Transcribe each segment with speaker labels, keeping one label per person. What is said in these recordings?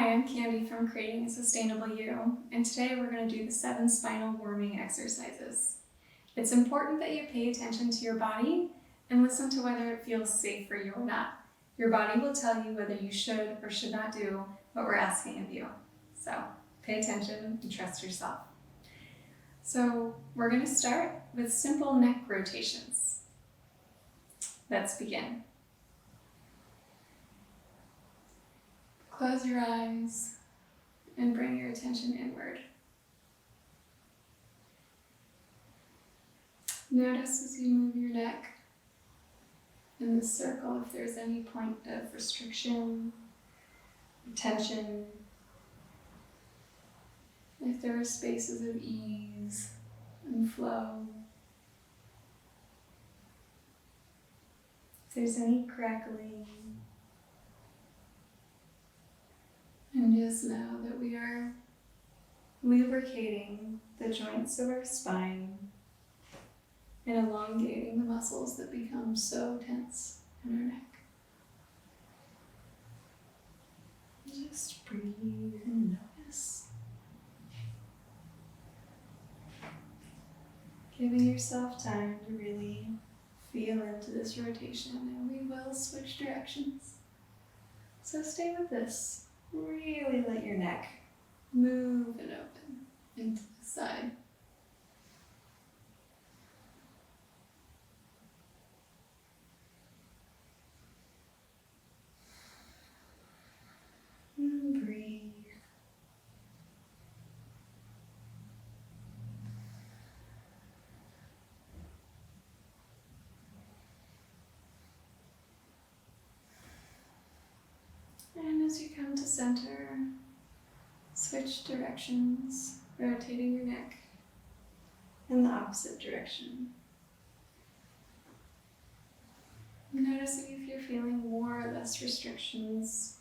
Speaker 1: Hi, I'm Candi from Creating a Sustainable You, and today we're going to do the 7 spinal warming exercises. It's important that you pay attention to your body and listen to whether it feels safe for you or not. Your body will tell you whether you should or should not do what we're asking of you. So pay attention and trust yourself. So we're going to start with simple neck rotations. Let's begin. Close your eyes and bring your attention inward. Notice as you move your neck in the circle if there's any point of restriction, tension, if there are spaces of ease and flow, if there's any crackling. And just know that we are lubricating the joints of our spine and elongating the muscles that become so tense in our neck. Just breathe and notice. Giving yourself time to really feel into this rotation, and we will switch directions. So stay with this. Really let your neck move and open into the side. And breathe. And as you come to center, switch directions, rotating your neck in the opposite direction. Noticing if you're feeling more or less restrictions,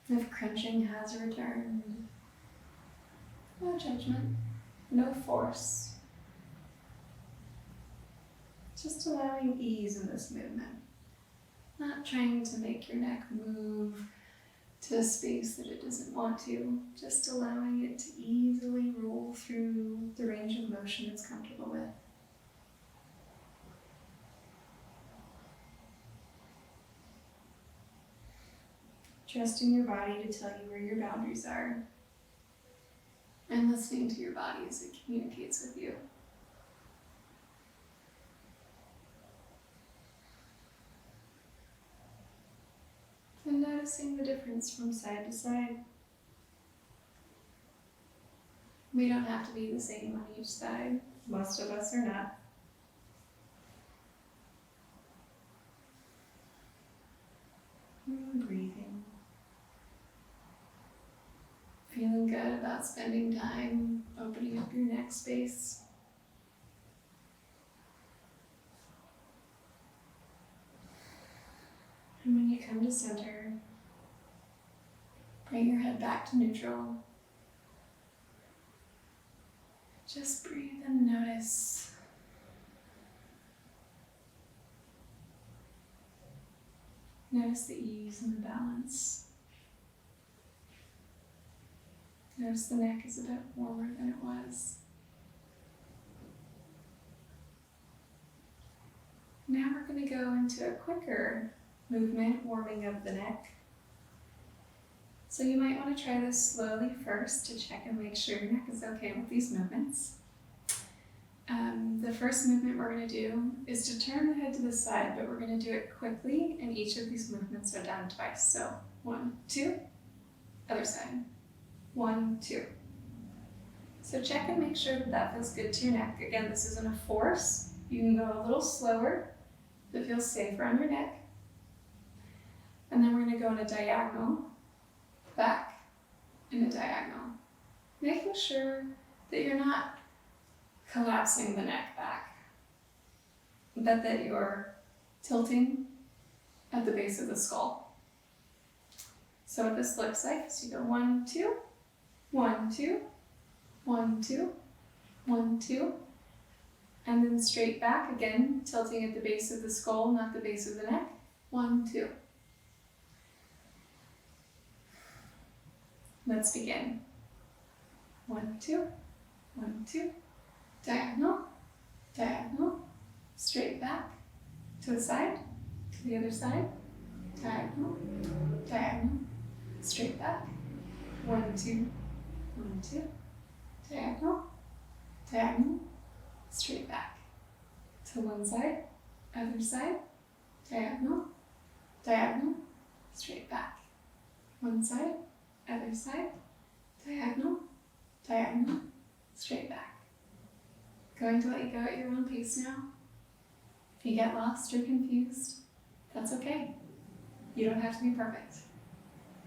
Speaker 1: if crunching has returned. No judgment, no force. Just allowing ease in this movement. Not trying to make your neck move to a space that it doesn't want to, just allowing it to easily roll through the range of motion it's comfortable with. Trusting your body to tell you where your boundaries are, and listening to your body as it communicates with you. And noticing the difference from side to side. We don't have to be the same on each side. Most of us are not. And breathing. Feeling good about spending time opening up your neck space. And when you come to center, bring your head back to neutral. Just breathe and notice. Notice the ease and the balance. Notice the neck is a bit warmer than it was. Now we're going to go into a quicker movement, warming up the neck. So you might want to try this slowly first to check and make sure your neck is okay with these movements. The first movement we're going to do is to turn the head to the side, but we're going to do it quickly, and each of these movements are done twice. So 1, 2, other side. 1, 2. So check and make sure that that feels good to your neck. Again, this isn't a force. You can go a little slower if it feels safer on your neck. And then we're going to go in a diagonal, back, in a diagonal. Making sure that you're not collapsing the neck back, but that you're tilting at the base of the skull. So what this looks like is you go 1, 2, 1, 2, 1, 2, 1, 2, and then straight back again, tilting at the base of the skull, not the base of the neck. 1, 2. Let's begin. 1, 2, 1, 2. Diagonal, diagonal, straight back, to the side, to the other side, diagonal, diagonal, straight back, 1, 2, 1, 2, diagonal, diagonal, straight back, to one side, other side, diagonal, diagonal, straight back, one side, other side, diagonal, diagonal, straight back. Going to let you go at your own pace now. If you get lost or confused, that's okay. You don't have to be perfect.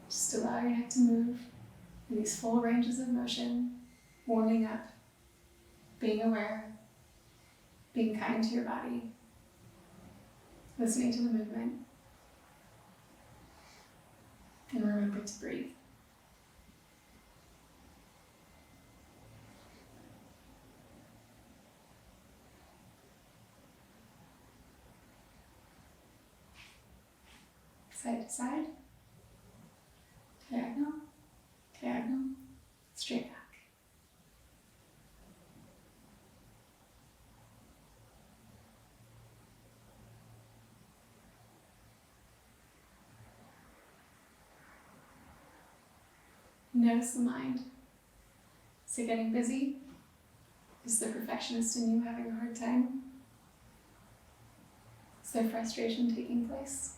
Speaker 1: Just allow your neck to move in these full ranges of motion, warming up, being aware, being kind to your body, listening to the movement, and remember to breathe. Side to side, diagonal, diagonal, straight back. Notice the mind. Is it getting busy? Is the perfectionist in you having a hard time? Is there frustration taking place?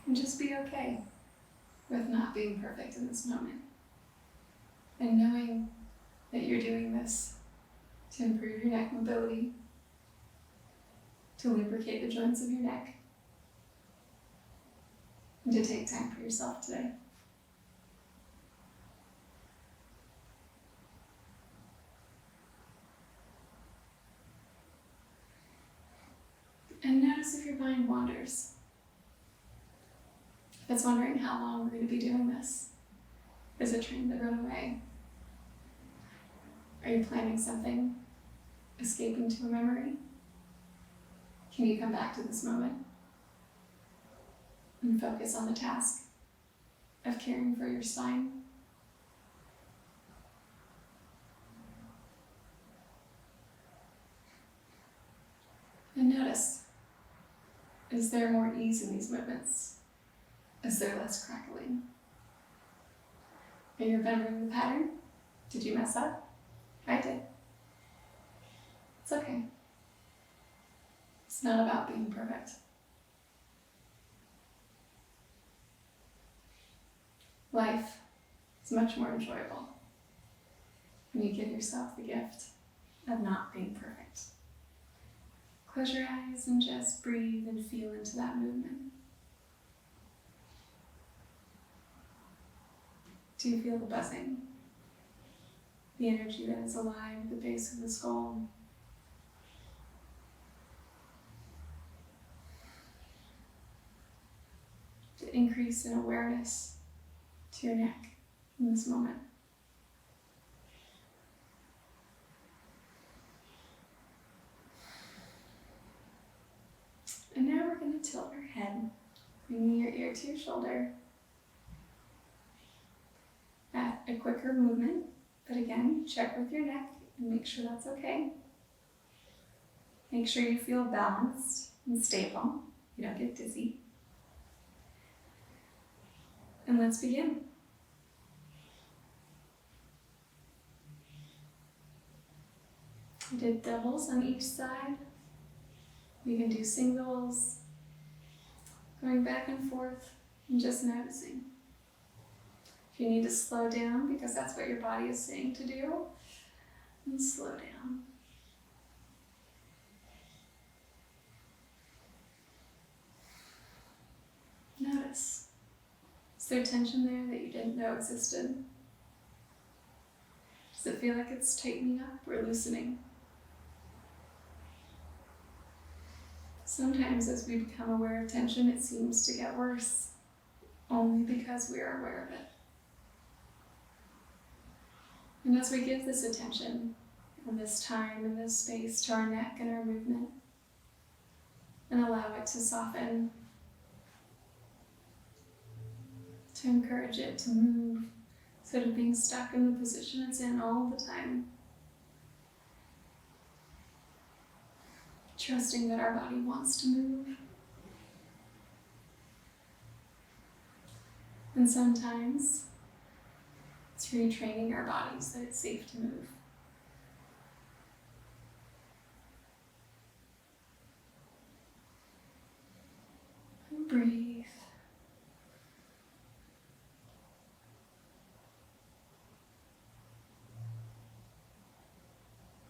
Speaker 1: And just be okay with not being perfect in this moment. And knowing that you're doing this to improve your neck mobility, to lubricate the joints of your neck, and to take time for yourself today. And notice if your mind wanders. If it's wondering how long we're going to be doing this, is it trying to run away? Are you planning something? Escaping to a memory? Can you come back to this moment and focus on the task of caring for your spine? And notice, is there more ease in these movements? Is there less crackling? Are you remembering the pattern? Did you mess up? I did. It's okay. It's not about being perfect. Life is much more enjoyable when you give yourself the gift of not being perfect. Close your eyes and just breathe and feel into that movement. Do you feel the buzzing? The energy that is alive at the base of the skull? The increase in awareness to your neck in this moment. And now we're going to tilt your head, bringing your ear to your shoulder. At a quicker movement, but again, check with your neck and make sure that's okay. Make sure you feel balanced and stable. You don't get dizzy. And let's begin. We did doubles on each side. We can do singles, going back and forth and just noticing. If you need to slow down because that's what your body is saying to do, then slow down. Notice. Is there tension there that you didn't know existed? Does it feel like it's tightening up or loosening? Sometimes as we become aware of tension, it seems to get worse, only because we are aware of it. And as we give this attention, and this time and this space to our neck and our movement, and allow it to soften, to encourage it to move instead of being stuck in the position it's in all the time. Trusting that our body wants to move. And sometimes it's retraining our bodies that it's safe to move. And breathe.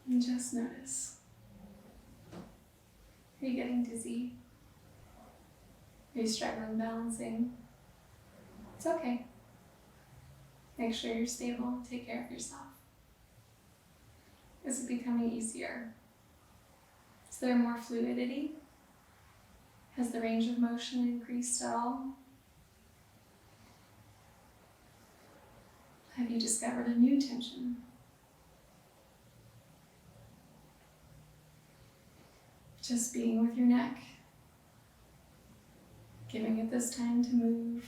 Speaker 1: And just notice. Are you getting dizzy? Are you struggling balancing? It's okay. Make sure you're stable. Take care of yourself. Is it becoming easier? Is there more fluidity? Has the range of motion increased at all? Have you discovered a new tension? Just being with your neck, giving it this time to move,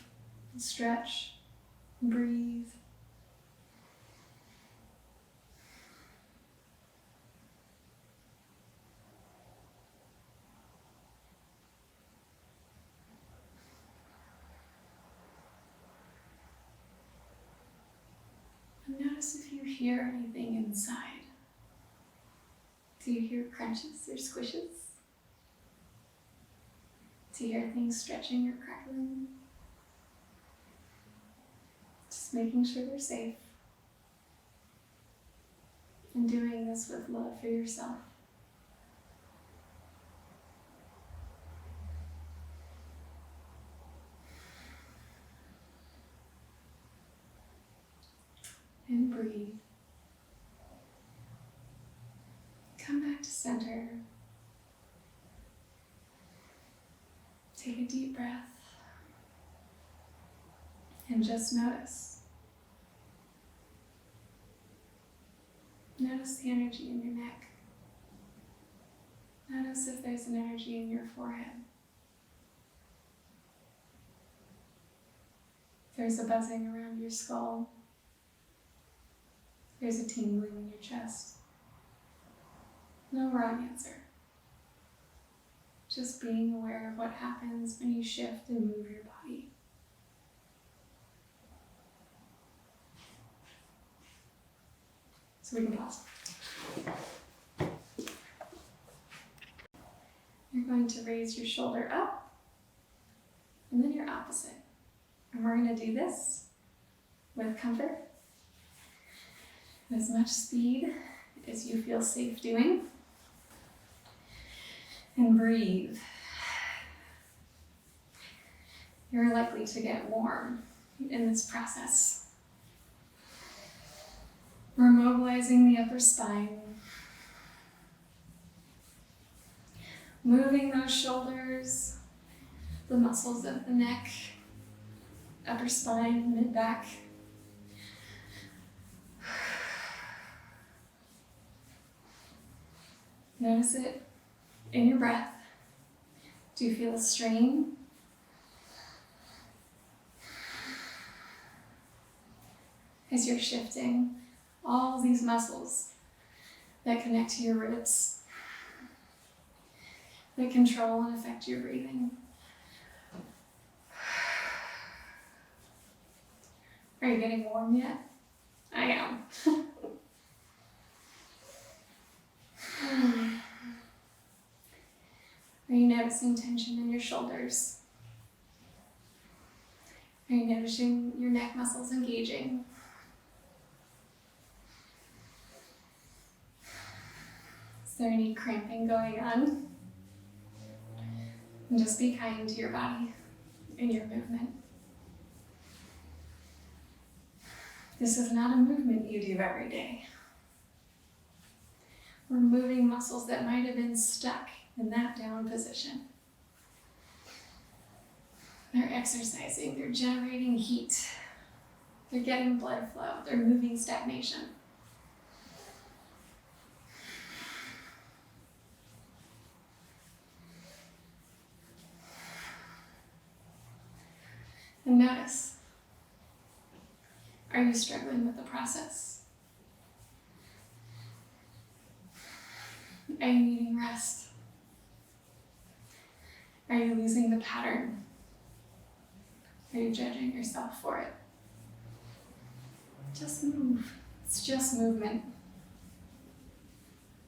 Speaker 1: and stretch, and breathe. And notice if you hear anything inside. Do you hear crunches or squishes? Do you hear things stretching or crackling? Just making sure they're safe. And doing this with love for yourself. And breathe. Come back to center. Take a deep breath. And just notice. Notice the energy in your neck. Notice if there's an energy in your forehead. If there's a buzzing around your skull. There's a tingling in your chest. No wrong answer. Just being aware of what happens when you shift and move your body. So we can pause. You're going to raise your shoulder up, and then your opposite. And we're going to do this with comfort, as much speed as you feel safe doing. And breathe. You're likely to get warm in this process. We're mobilizing the upper spine. Moving those shoulders, the muscles of the neck, upper spine, mid-back. Notice it in your breath. Do you feel a strain? As you're shifting all these muscles that connect to your ribs, that control and affect your breathing. Are you getting warm yet? I am. Are you noticing tension in your shoulders? Are you noticing your neck muscles engaging? Is there any cramping going on? And just be kind to your body in your movement. This is not a movement you do every day. We're moving muscles that might have been stuck in that down position. They're exercising, they're generating heat, they're getting blood flow, they're moving stagnation. And notice Are you struggling with the process? Are you needing rest? Are you losing the pattern? Are you judging yourself for it? Just move. It's just movement.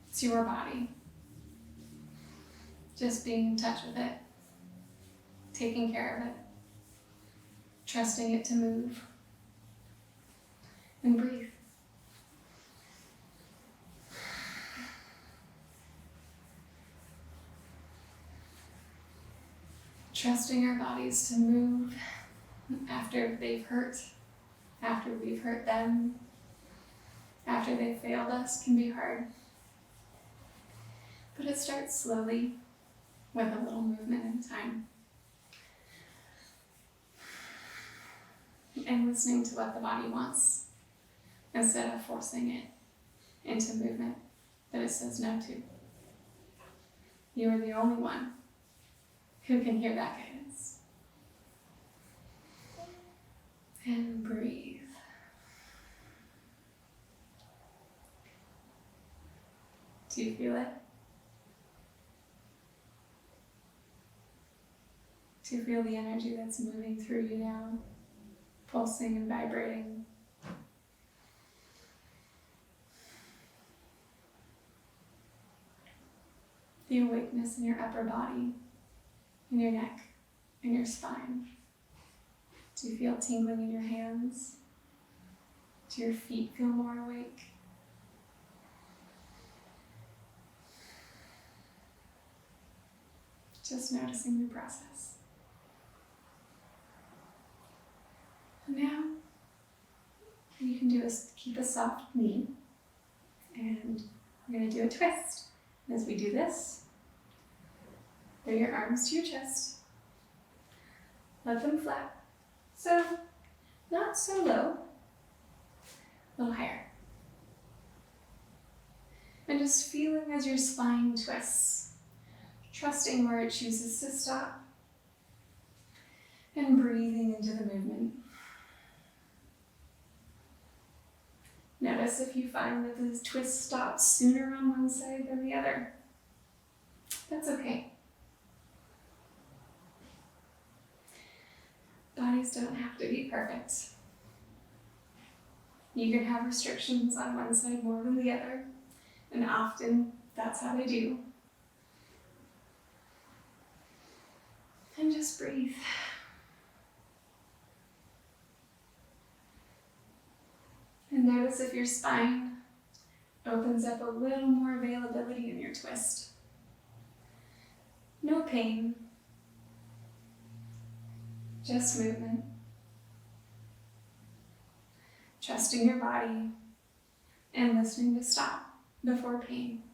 Speaker 1: It's your body. Just being in touch with it, taking care of it, trusting it to move. And breathe. Trusting our bodies to move after they've hurt, after we've hurt them, after they've failed us can be hard. But it starts slowly with a little movement at a time. And listening to what the body wants instead of forcing it into movement that it says no to. You are the only one who can hear that guidance. And breathe. Do you feel it? Do you feel the energy that's moving through you now, pulsing and vibrating? The awakeness in your upper body, in your neck, in your spine. Do you feel tingling in your hands? Do your feet feel more awake? Just noticing the process. And now, you can do is keep a soft knee, and we're going to do a twist. And as we do this, bring your arms to your chest. Let them flat. So, not so low, a little higher. And just feeling as your spine twists, trusting where it chooses to stop, and breathing into the movement. Notice if you find that the twist stops sooner on one side than the other. That's okay. Bodies don't have to be perfect. You can have restrictions on one side more than the other, and often that's how they do. And just breathe. And notice if your spine opens up a little more availability in your twist. No pain, just movement. Trusting your body and listening to stop before pain.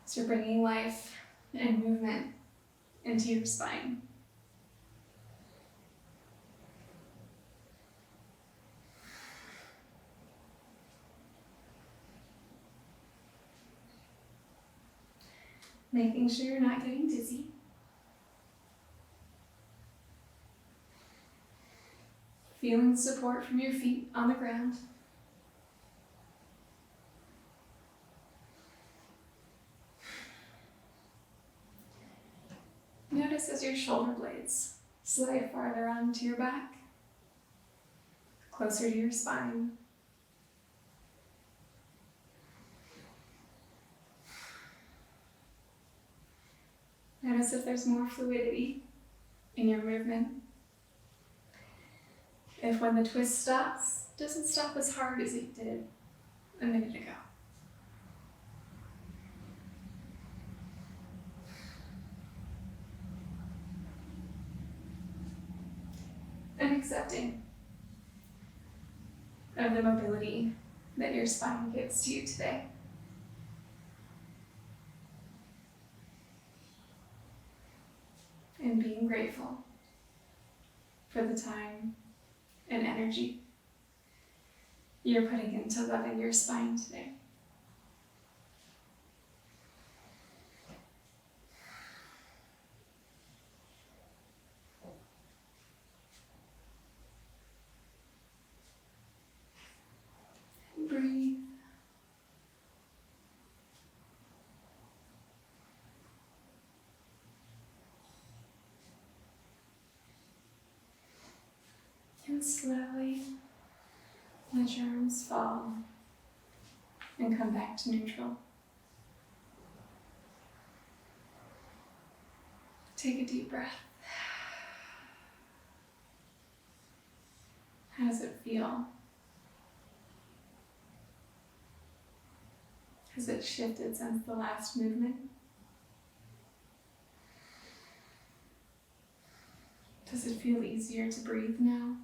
Speaker 1: So you're bringing life and movement into your spine. Making sure you're not getting dizzy. Feeling the support from your feet on the ground. Notice as your shoulder blades slide farther onto your back, closer to your spine. Notice if there's more fluidity in your movement. If when the twist stops, it doesn't stop as hard as it did a minute ago. And accepting of the mobility that your spine gives to you today. And being grateful for the time and energy you're putting into loving your spine today. And slowly let your arms fall and come back to neutral. Take a deep breath. How does it feel? Has it shifted since the last movement? Does it feel easier to breathe now?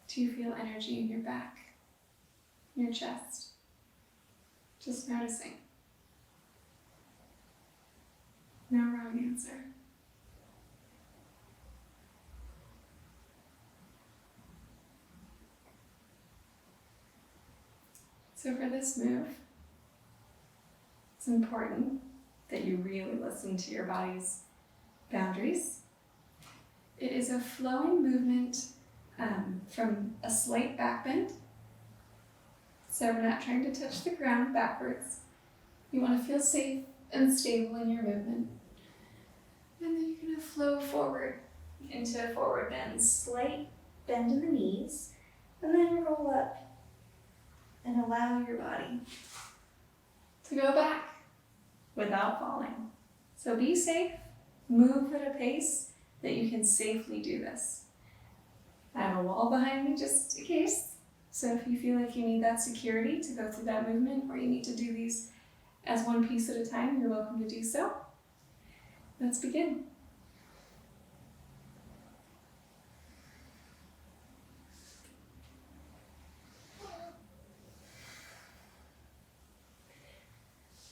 Speaker 1: Do you feel energy in your back, your chest? Just noticing. No wrong answer. So for this move, it's important that you really listen to your body's boundaries. It is a flowing movement from a slight back bend. So we're not trying to touch the ground backwards. You want to feel safe and stable in your movement. And then you're going to flow forward into a forward bend. Slight bend in the knees, and then roll up and allow your body to go back without falling. So be safe, move at a pace that you can safely do this. I have a wall behind me just in case. So if you feel like you need that security to go through that movement, or you need to do these as one piece at a time, you're welcome to do so. Let's begin.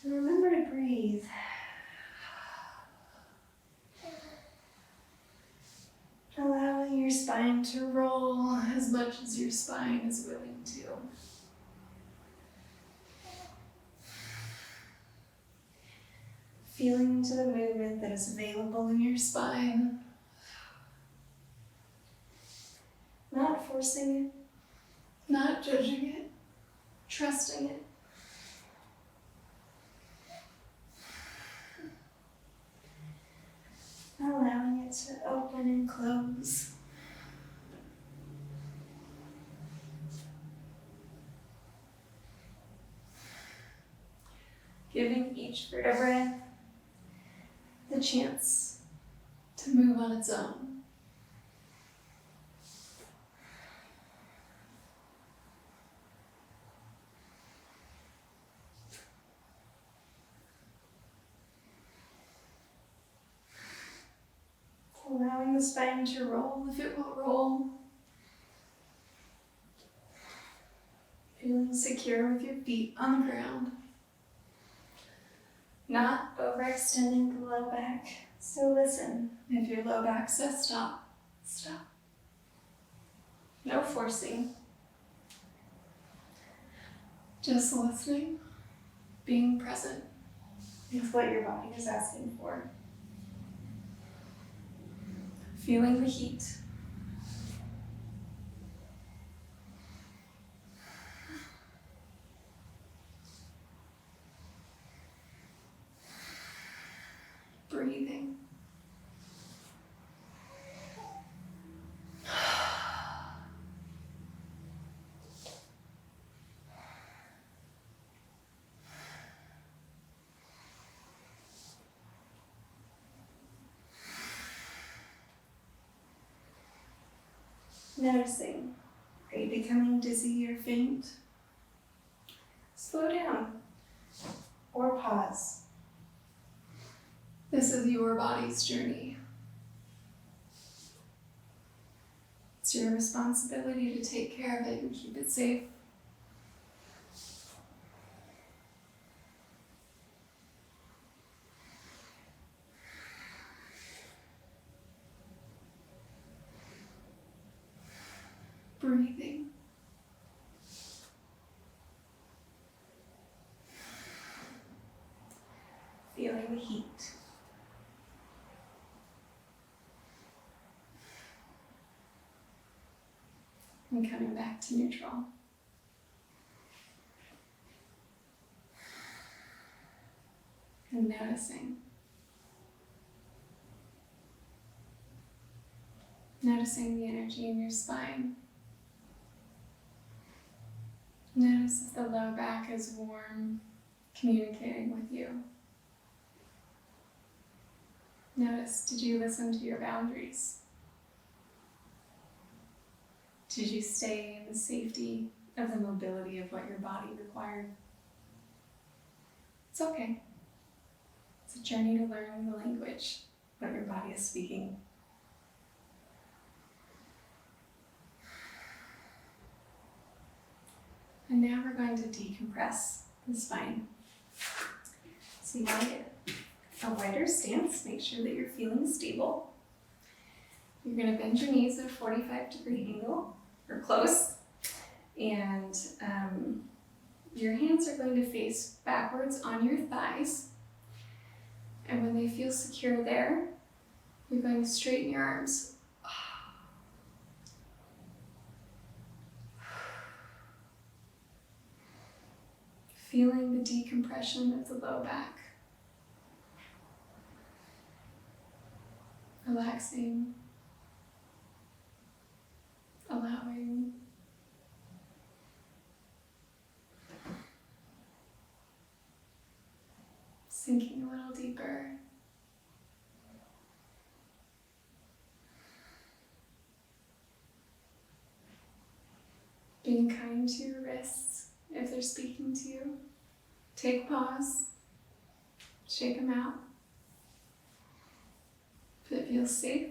Speaker 1: And remember to breathe. Allowing your spine to roll as much as your spine is willing to. Feeling into the movement that is available in your spine. Not forcing it, not judging it, trusting it. Allowing it to open and close. Giving each vertebrae the chance to move on its own. Allowing the spine to roll if it will roll. Feeling secure with your feet on the ground. Not overextending the low back. So listen, if your low back says stop, stop. No forcing. Just listening, being present with what your body is asking for. Feeling the heat. Breathing. Noticing, are you becoming dizzy or faint? Slow down or pause. This is your body's journey. It's your responsibility to take care of it and keep it safe. Breathing. Feeling the heat. And coming back to neutral. And noticing. Noticing the energy in your spine. Notice if the low back is warm, communicating with you. Notice, did you listen to your boundaries? Did you stay in the safety of the mobility of what your body required? It's okay. It's a journey to learn the language, what your body is speaking. And now we're going to decompress the spine. So you want to get a wider stance, make sure that you're feeling stable. You're going to bend your knees at a 45-degree angle, or close, and your hands are going to face backwards on your thighs. And when they feel secure there, you're going to straighten your arms. Feeling the decompression of the low back. Relaxing. Allowing. Sinking a little deeper. Being kind to your wrists if they're speaking to you. Take pause. Shake them out. If it feels safe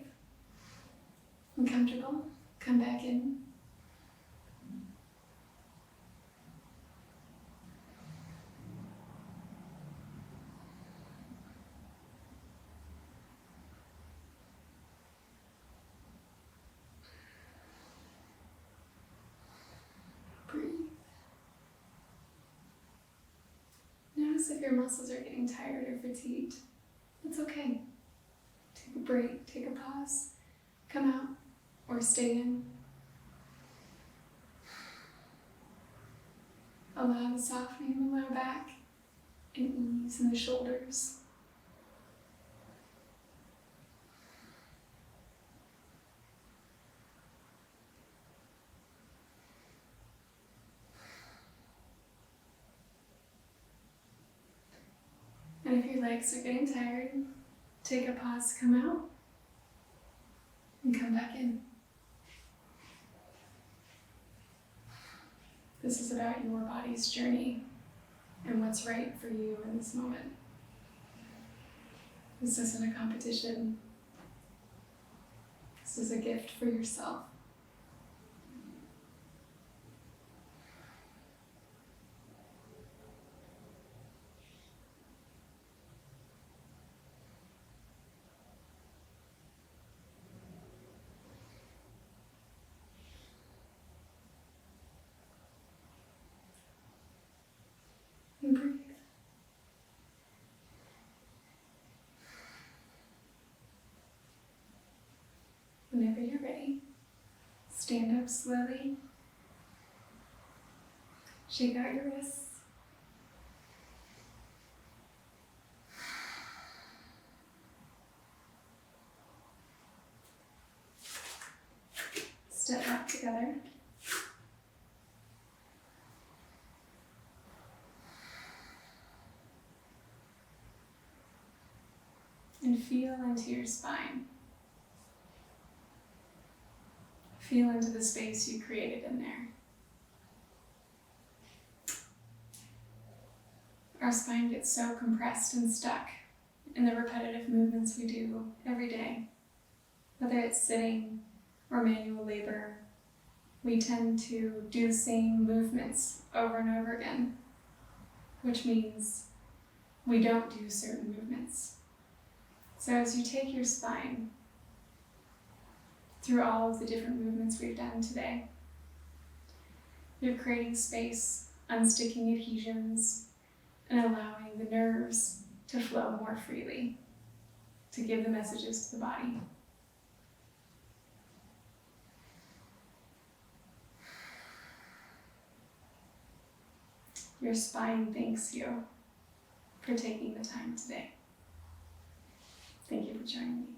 Speaker 1: and comfortable, come back in. Breathe. Notice if your muscles are getting tired or fatigued. It's okay. Take a break, take a pause, come out or stay in. Allow the softening in the low back and ease in the shoulders. And if your legs are getting tired, take a pause, come out, and come back in. This is about your body's journey and what's right for you in this moment. This isn't a competition. This is a gift for yourself. And breathe. Whenever you're ready, stand up slowly. Shake out your wrists. Step back together. And feel into your spine. Feel into the space you created in there. Our spine gets so compressed and stuck in the repetitive movements we do every day. Whether it's sitting or manual labor, we tend to do the same movements over and over again, which means we don't do certain movements. So as you take your spine through all of the different movements we've done today, you're creating space, unsticking adhesions, and allowing the nerves to flow more freely, to give the messages to the body. Your spine thanks you for taking the time today. Thank you for joining me.